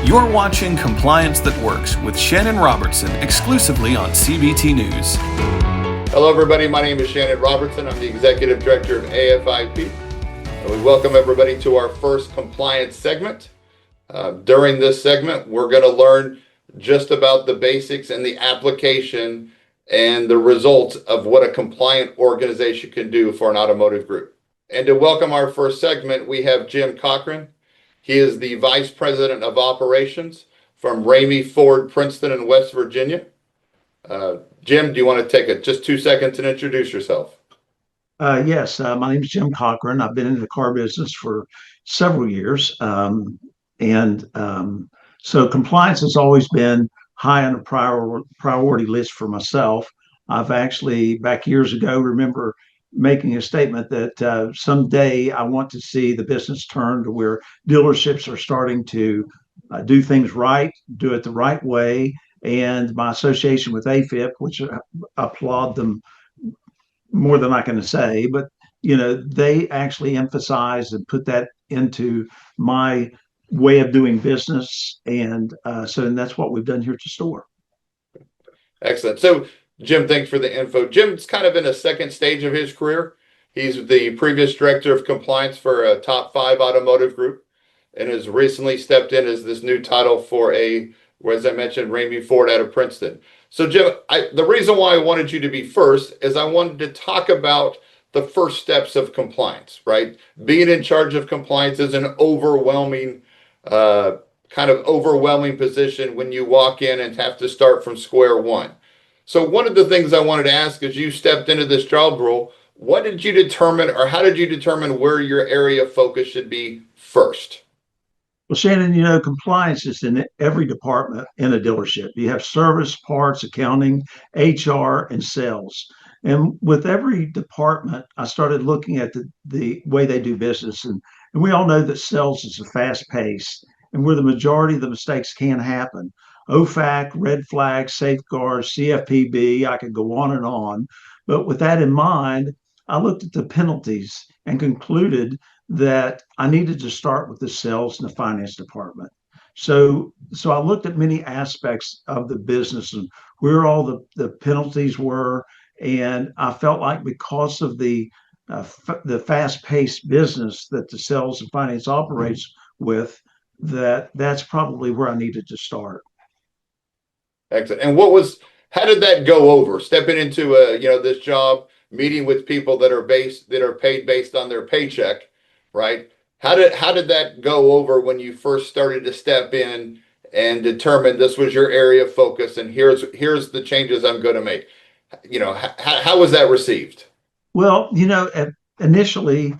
You're watching Compliance That Works with Shannon Robertson exclusively on CBT News. Hello everybody, my name is Shannon Robertson. I'm the Executive Director of AFIP. And we welcome everybody to our first compliance segment. During this segment, we're going to learn just about the basics and the application and the results of what a compliant organization can do for an automotive group. And to welcome our first segment, we have Jim Corchan. He is the Vice President of Operations from Ramey Ford Princeton in West Virginia. Jim, do you want to take just 2 seconds and introduce yourself? Yes, my name is Jim Cochran. I've been in the car business for several years. So compliance has always been high on the priority list for myself. I've actually, back years ago, remember making a statement that someday I want to see the business turn to where dealerships are starting to do things right, do it the right way. And my association with AFIP, which I applaud them more than I can say, but they actually emphasize and put that into my way of doing business, and that's what we've done here at the store. Excellent. So, Jim, thanks for the info. Jim's kind of in a second stage of his career. He's the previous director of compliance for a top 5 automotive group, and has recently stepped in as this new title for as I mentioned, Ramey Ford out of Princeton. So, Jim, the reason why I wanted you to be first is I wanted to talk about the first steps of compliance, right? Being in charge of compliance is an overwhelming position when you walk in and have to start from square one. So one of the things I wanted to ask as you stepped into this job role, what did you determine, or how did you determine where your area of focus should be first? Well, Shannon, compliance is in every department in a dealership. You have service, parts, accounting, HR, and sales. And with every department, I started looking at the way they do business. And we all know that sales is a fast pace and where the majority of the mistakes can happen. OFAC, red flags, safeguards, CFPB, I could go on and on. But with that in mind, I looked at the penalties and concluded that I needed to start with the sales and the finance department. So I looked at many aspects of the business and where all the penalties were. And I felt like because of the fast-paced business that the sales and finance operates with, that's probably where I needed to start. Excellent. And how did that go over? Stepping into this job, meeting with people that are paid based on their paycheck, right? How did that go over when you first started to step in and determine this was your area of focus and here's the changes I'm going to make? How was that received? Well, initially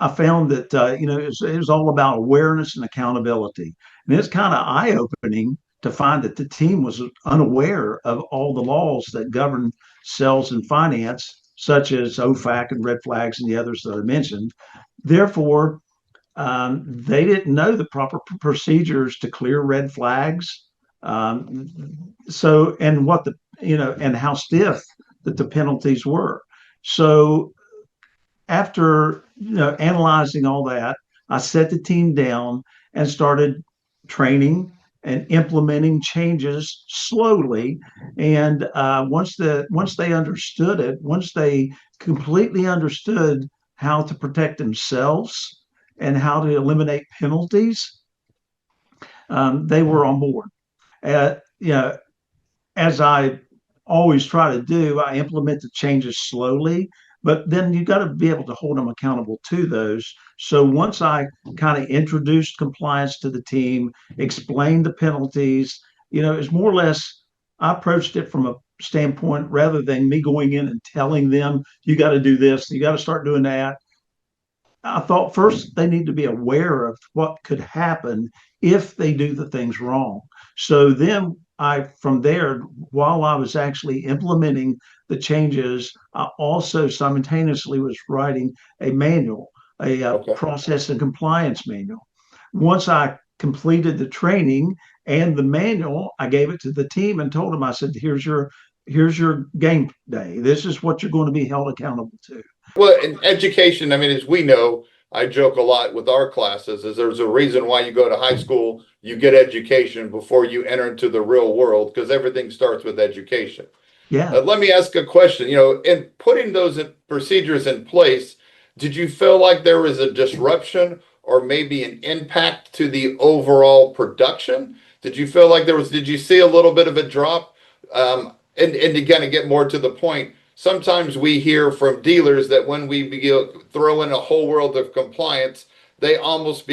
I found that it was all about awareness and accountability, and it's kind of eye-opening to find that the team was unaware of all the laws that govern sales and finance, such as OFAC and red flags and the others that I mentioned. Therefore, they didn't know the proper procedures to clear red flags. And how stiff that the penalties were. So after analyzing all that, I set the team down and started training and implementing changes slowly. And once they understood it, once they completely understood how to protect themselves and how to eliminate penalties, they were on board. As I always try to do, I implement the changes slowly, but then you got to be able to hold them accountable to those. So once I kind of introduced compliance to the team, explained the penalties, it's more or less, I approached it from a standpoint rather than me going in and telling them, you got to do this, you got to start doing that. I thought first they need to be aware of what could happen if they do the things wrong. So then from there, while I was actually implementing the changes, I also simultaneously was writing a manual, a process and compliance manual. Once I completed the training and the manual, I gave it to the team and told them, I said, here's your game day. This is what you're going to be held accountable to. Well, in education, as we know, I joke a lot with our classes is there's a reason why you go to high school, you get education before you enter into the real world, because everything starts with education. Yeah. Let me ask a question. In putting those procedures in place, did you feel like there was a disruption or maybe an impact to the overall production? Did you feel like did you see a little bit of a drop? And to kind of get more to the point, sometimes we hear from dealers that when we throw in a whole world of compliance, they almost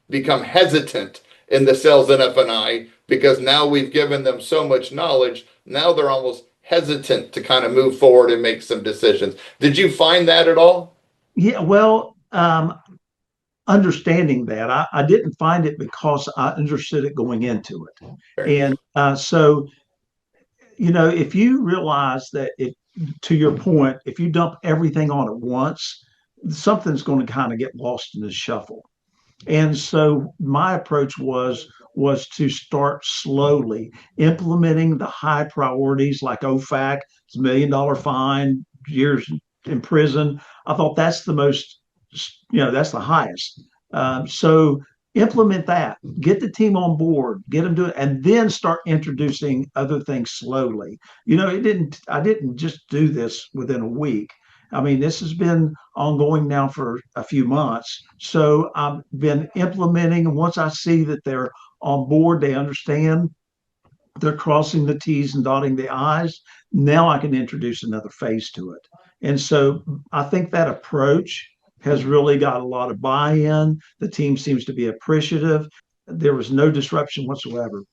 become hesitant in the sales and F&I because now we've given them so much knowledge. Now they're almost hesitant to kind of move forward and make some decisions. Did you find that at all? Yeah. Well, understanding that, I didn't find it because I understood it going into it. And so, if you realize that to your point, if you dump everything on at once, something's going to kind of get lost in the shuffle. And so my approach was to start slowly implementing the high priorities like OFAC, it's $1 million fine, years in prison. I thought that's the most, that's the highest. So implement that, get the team on board, get them doing, and then start introducing other things slowly. I didn't just do this within a week. I mean, this has been ongoing now for a few months. So I've been implementing, and once I see that they're on board, they understand, they're crossing the T's and dotting the I's, now I can introduce another phase to it. And so I think that approach has really got a lot of buy-in. The team seems to be appreciative. There was no disruption whatsoever.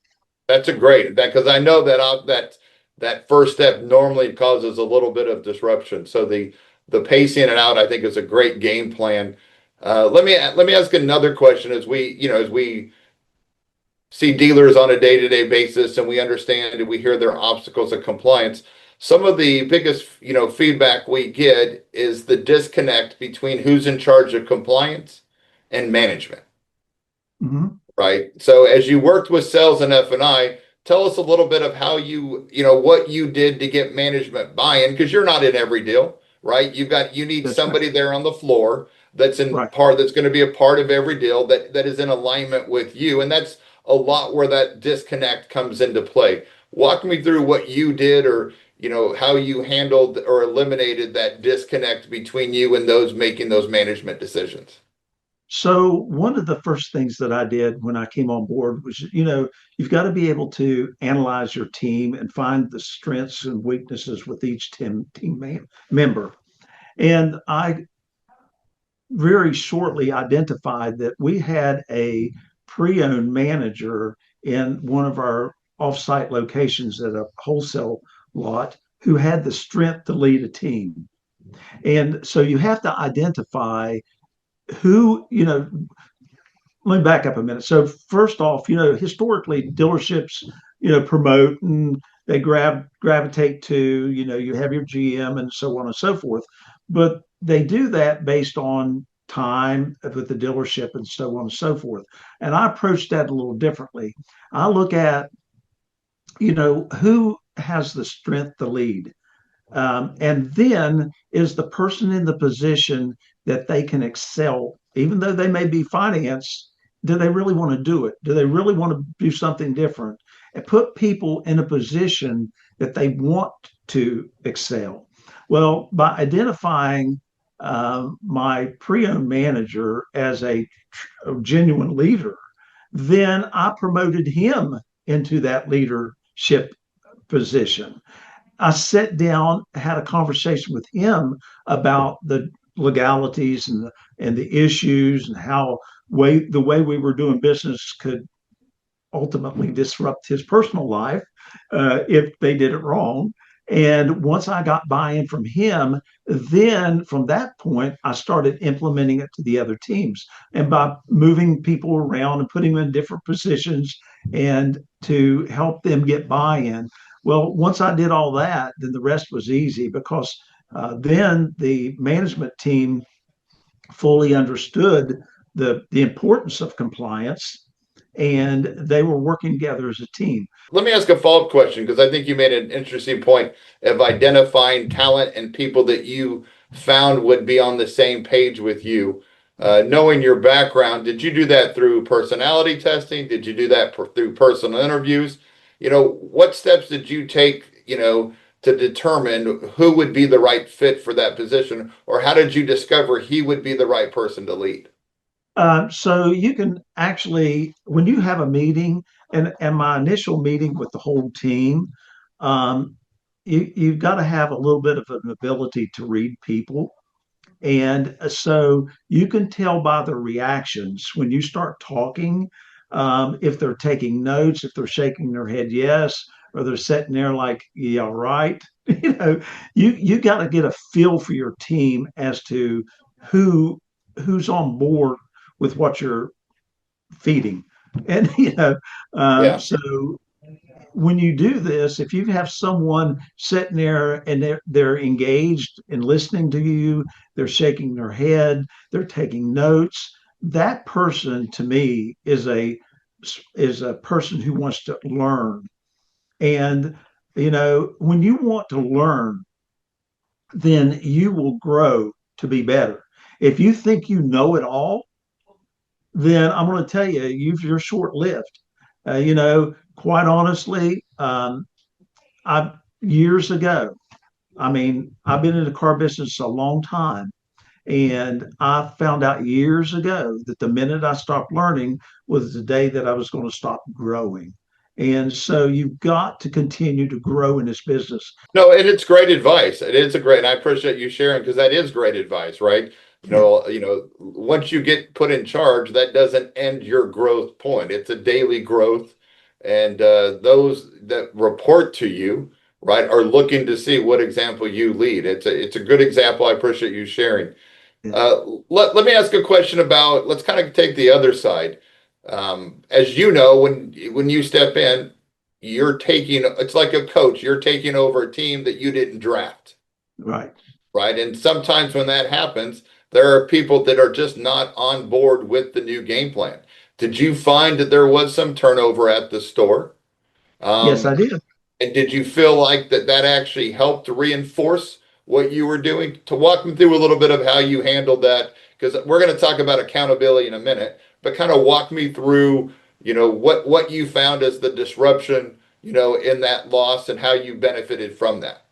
That's a great, because I know that first step normally causes a little bit of disruption. So the pacing it out, I think, is a great game plan. Let me ask another question. As we see dealers on a day-to-day basis, and we understand and we hear their obstacles of compliance, some of the biggest feedback we get is the disconnect between who's in charge of compliance and management. Mm-hmm. Right. So as you worked with sales and F&I, tell us a little bit of how what you did to get management buy-in, because you're not in every deal, right? You need That's somebody right. there on the floor that's Right. that's going to be a part of every deal that is in alignment with you. And that's a lot where that disconnect comes into play. Walk me through what you did, or how you handled or eliminated that disconnect between you and those making those management decisions. So one of the first things that I did when I came on board was, you've got to be able to analyze your team and find the strengths and weaknesses with each member. And I very shortly identified that we had a pre-owned manager in one of our offsite locations at a wholesale lot who had the strength to lead a team. And so you have to identify who, let me back up a minute. So first off, historically dealerships, promote and they gravitate to, you have your GM and so on and so forth. But they do that based on time with the dealership and so on and so forth. And I approach that a little differently. I look at, who has the strength to lead. And then is the person in the position that they can excel, even though they may be financed. Do they really want to do it? Do they really want to do something different? And put people in a position that they want to excel. Well, by identifying my pre-owned manager as a genuine leader, then I promoted him into that leadership position. I sat down, had a conversation with him about the legalities and the issues and how the way we were doing business could ultimately disrupt his personal life if they did it wrong. And once I got buy-in from him, then from that point, I started implementing it to the other teams. And by moving people around and putting them in different positions and to help them get buy-in. Well, once I did all that, then the rest was easy because then the management team fully understood the importance of compliance, and they were working together as a team. Let me ask a follow-up question, because I think you made an interesting point of identifying talent and people that you found would be on the same page with you. Knowing your background, did you do that through personality testing? Did you do that through personal interviews? What steps did you take, to determine who would be the right fit for that position, or how did you discover he would be the right person to lead? So you can actually, when you have a meeting, and my initial meeting with the whole team, um, you've got to have a little bit of an ability to read people. And so you can tell by the reactions when you start talking, if they're taking notes, if they're shaking their head yes, or they're sitting there like, yeah, right. You got to get a feel for your team as to who who's on board with what you're feeding. And Yeah. so when you do this, if you have someone sitting there and they're engaged in listening to you, they're shaking their head, they're taking notes, that person to me is a person who wants to learn. And when you want to learn, then you will grow to be better. If you think you know it all, then I'm going to tell you, you're short lived. Quite honestly, I years ago, I mean, I've been in the car business a long time, and I found out years ago that the minute I stopped learning was the day that I was going to stop growing. And so you've got to continue to grow in this business. No, and it's great advice. It is a great, and I appreciate you sharing because that is great advice, right? Yeah. Once you get put in charge, that doesn't end your growth point. It's a daily growth, and those that report to you, right, are looking to see what example you lead. It's a good example. I appreciate you sharing. Yeah. Let me ask a question about. Let's kind of take the other side. As you know, when you step in, you're taking. It's like a coach. You're taking over a team that you didn't draft, Right. right? And sometimes when that happens, there are people that are just not on board with the new game plan. Did you find that there was some turnover at the store? Yes, I Um, did. and did you feel like that actually helped to reinforce what you were doing? To walk me through a little bit of how you handled that, because we're going to talk about accountability in a minute, but kind of walk me through, what you found as the disruption, in that loss and how you benefited from that.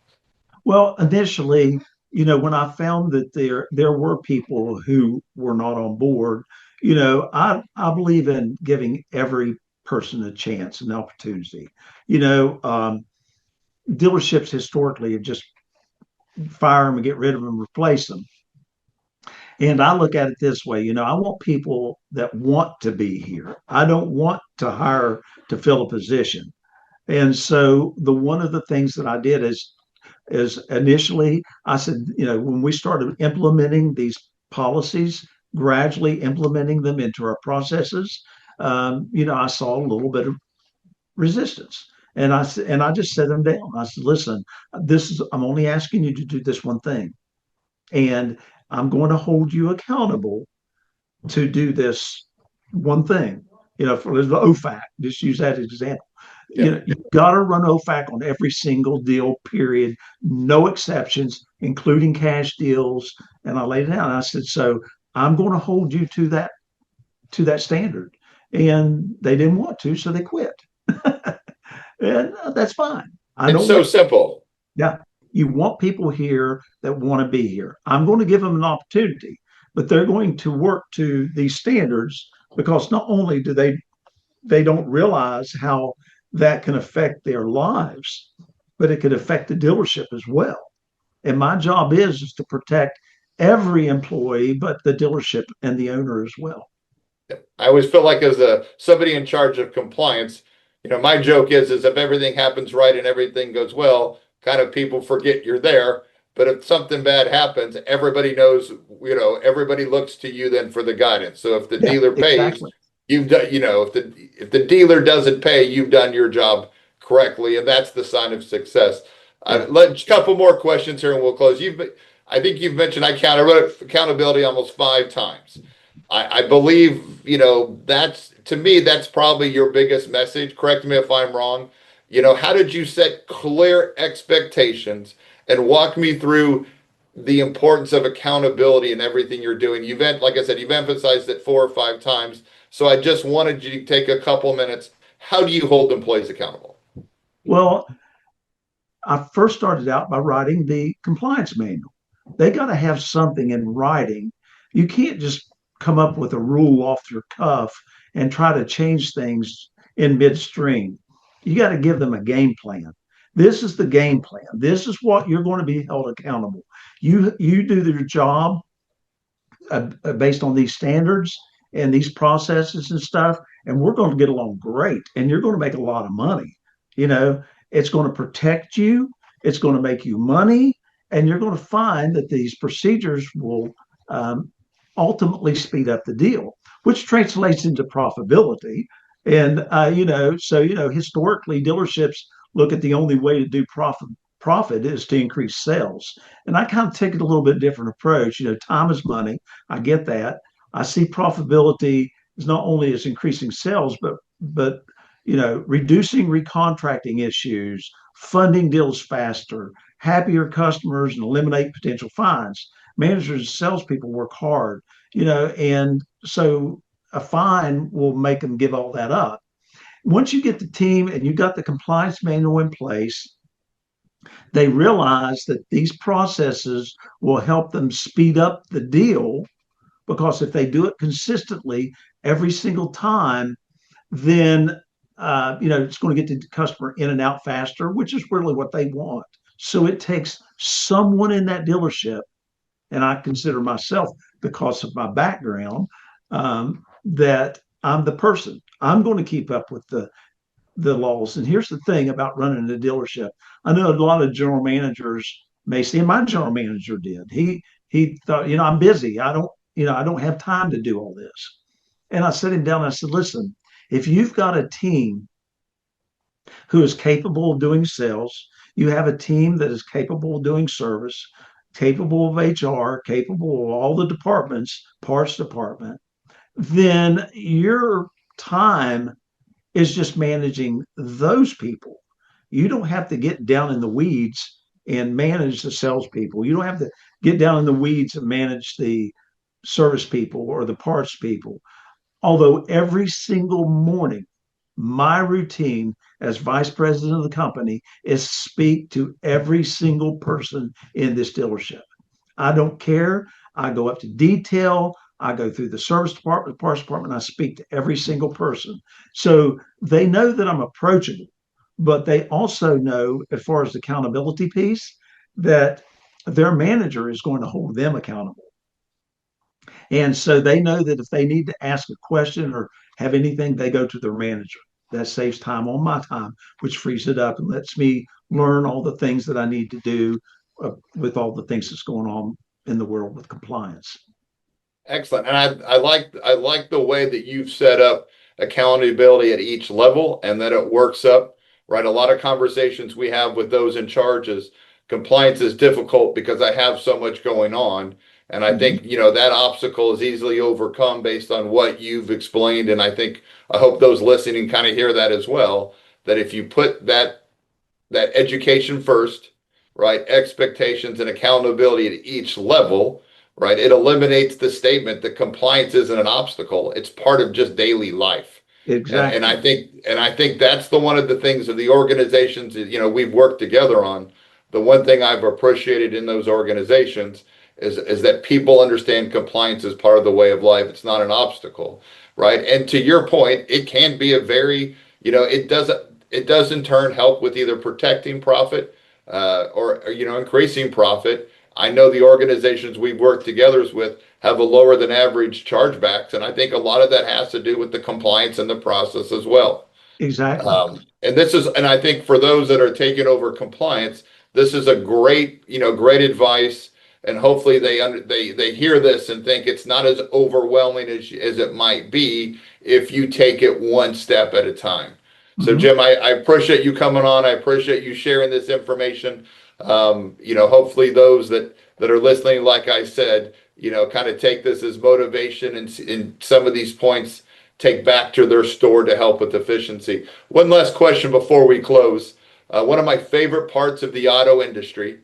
Well, initially, when I found that there were people who were not on board, I believe in giving every person a chance, an opportunity. You know, um, Dealerships historically have just fire them and get rid of them, replace them. And I look at it this way, I want people that want to be here. I don't want to hire to fill a position. And so the one of the things that I did is initially I said, when we started implementing these policies, gradually implementing them into our processes, I saw a little bit of resistance. And I just set them down. I said, listen, I'm only asking you to do this one thing. And I'm going to hold you accountable to do this one thing. For the OFAC, just use that as an example. Yeah. You've got to run OFAC on every single deal, period, no exceptions, including cash deals. And I laid it out. And I said, so I'm going to hold you to that standard. And they didn't want to, so they quit. And that's fine. I It's don't so make, simple. yeah, you want people here that want to be here. I'm going to give them an opportunity, but they're going to work to these standards because not only do they don't realize how that can affect their lives, but it could affect the dealership as well. And my job is to protect every employee, but the dealership and the owner as well. I always feel like as somebody in charge of compliance, my joke is if everything happens right and everything goes well, kind of people forget you're there. But if something bad happens, everybody knows, everybody looks to you then for the guidance. So if the Yeah, dealer pays, exactly. you've done, if the dealer doesn't pay, you've done your job correctly, and that's the sign of success. Yeah. Let a couple more questions here, and we'll close. I think you've mentioned I wrote accountability almost 5 times. I believe, that's to me, that's probably your biggest message. Correct me if I'm wrong. How did you set clear expectations and walk me through the importance of accountability in everything you're doing. Like I said, you've emphasized it 4 or 5 times. So I just wanted you to take a couple minutes. How do you hold employees accountable? Well, I first started out by writing the compliance manual. They got to have something in writing. You can't just come up with a rule off your cuff and try to change things in midstream. You got to give them a game plan. This is the game plan. This is what you're going to be held accountable. You do your job based on these standards and these processes and stuff, and we're going to get along great. And you're going to make a lot of money. You know, it's going to protect you. It's going to make you money, and you're going to find that these procedures will ultimately speed up the deal, which translates into profitability. And historically, dealerships look at the only way to do profit is to increase sales. And I kind of take it a little bit different approach. Time is money. I get that. I see profitability is not only as increasing sales, but reducing recontracting issues, funding deals faster, happier customers, and eliminate potential fines. Managers and salespeople work hard, and so a fine will make them give all that up. Once you get the team and you got the compliance manual in place, they realize that these processes will help them speed up the deal, because if they do it consistently every single time, then it's going to get the customer in and out faster, which is really what they want. So it takes someone in that dealership, and I consider myself, because of my background, that I'm the person. I'm going to keep up with the laws. And here's the thing about running a dealership. I know a lot of general managers may see, and my general manager did. He thought, I'm busy. I don't have time to do all this. And I sat him down and I said, listen, if you've got a team who is capable of doing sales, you have a team that is capable of doing service, capable of HR, capable of all the departments, parts department, then your time is just managing those people. You don't have to get down in the weeds and manage the salespeople. You don't have to get down in the weeds and manage the service people or the parts people. Although every single morning, my routine as vice president of the company is speak to every single person in this dealership. I don't care. I go up to detail. I go through the service department, the parts department. I speak to every single person. So they know that I'm approachable, but they also know, as far as the accountability piece, that their manager is going to hold them accountable. And so they know that if they need to ask a question or have anything, they go to their manager. That saves time on my time, which frees it up and lets me learn all the things that I need to do with all the things that's going on in the world with compliance. Excellent. And I like the way that you've set up accountability at each level and that it works up, right? A lot of conversations we have with those in charge is compliance is difficult because I have so much going on. And I think, that obstacle is easily overcome based on what you've explained. And I hope those listening kind of hear that as well, that if you put that education first, right, expectations and accountability at each level, right, it eliminates the statement that compliance isn't an obstacle. It's part of just daily life. Exactly. And I think that's one of the things of the organizations that, we've worked together on. The one thing I've appreciated in those organizations is that people understand compliance is part of the way of life. It's not an obstacle, right? And to your point, it can be a very, it does in turn help with either protecting profit or increasing profit. I know the organizations we've worked together with have a lower than average chargebacks, and I think a lot of that has to do with the compliance and the process as well. Exactly. And I think for those that are taking over compliance, this is a great advice. And hopefully they hear this and think it's not as overwhelming as it might be if you take it one step at a time. So, Mm-hmm. Jim, I appreciate you coming on. I appreciate you sharing this information. Hopefully those that are listening, like I said, kind of take this as motivation and some of these points take back to their store to help with efficiency. One last question before we close. One of my favorite parts of the auto industry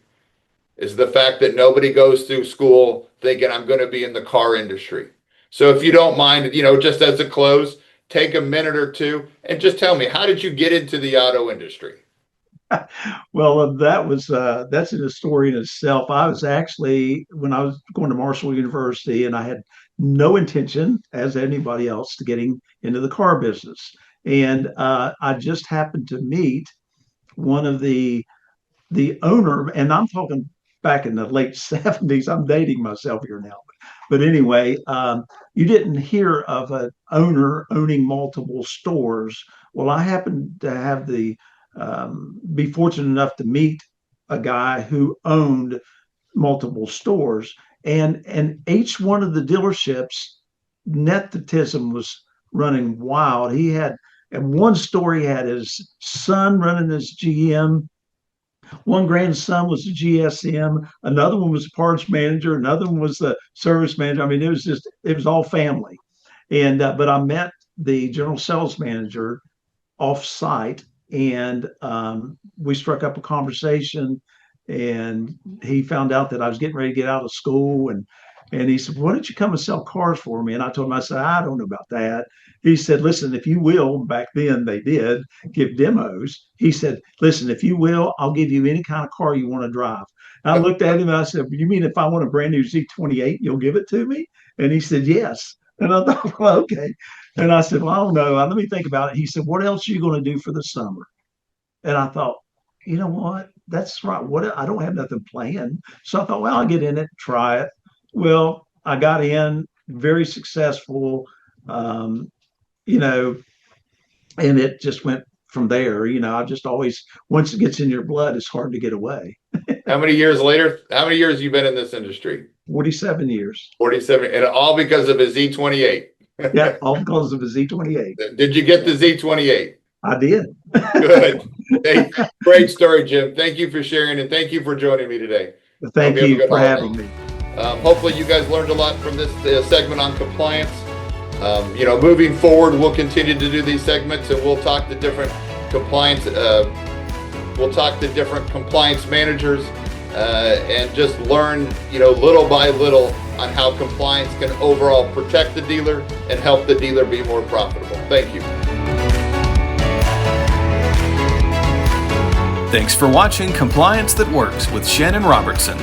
is the fact that nobody goes through school thinking I'm going to be in the car industry. So if you don't mind, just as a close, take a minute or two and just tell me, how did you get into the auto industry? Well, that's a story in itself. I was actually, when I was going to Marshall University, and I had no intention, as anybody else, to getting into the car business. And I just happened to meet one of the owner, and I'm talking back in the late 70s. I'm dating myself here now. But anyway, you didn't hear of an owner owning multiple stores. Well, I happened to have be fortunate enough to meet a guy who owned multiple stores, and each one of the dealerships, nepotism was running wild. He had, at one store, he had his son running his GM. One grandson was a GSM, another one was parts manager, another one was the service manager. I mean, it was all family. And but I met the general sales manager off site, and we struck up a conversation. And he found out that I was getting ready to get out of school, and he said, "Why don't you come and sell cars for me?" And I told him, I said, "I don't know about that." He said, "Listen, if you will," back then they did give demos. He said, "Listen, if you will, I'll give you any kind of car you want to drive." And I looked at him and I said, "You mean if I want a brand new Z28, you'll give it to me?" And he said, "Yes." And I thought, well, okay. And I said, "Well, I don't know. Let me think about it." He said, "What else are you going to do for the summer?" And I thought, you know what? That's right. I don't have nothing planned. So I thought, well, I'll get in it, try it. Well, I got in, very successful, you know, and it just went from there. I just always, once it gets in your blood, it's hard to get away. How many years later? How many years have you been in this industry? 47 years. 47, and all because of a Z28. Yeah, all because of a Z28. Did you get the Z28? I did. Good. Hey, great story, Jim. Thank you for sharing, and thank you for joining me today. Thank you for having me. Hopefully you guys learned a lot from this segment on compliance. Moving forward, we'll continue to do these segments, and we'll talk to different compliance. We'll talk to different compliance managers and just learn, little by little on how compliance can overall protect the dealer and help the dealer be more profitable. Thank you. Thanks for watching Compliance That Works with Shannon Robertson.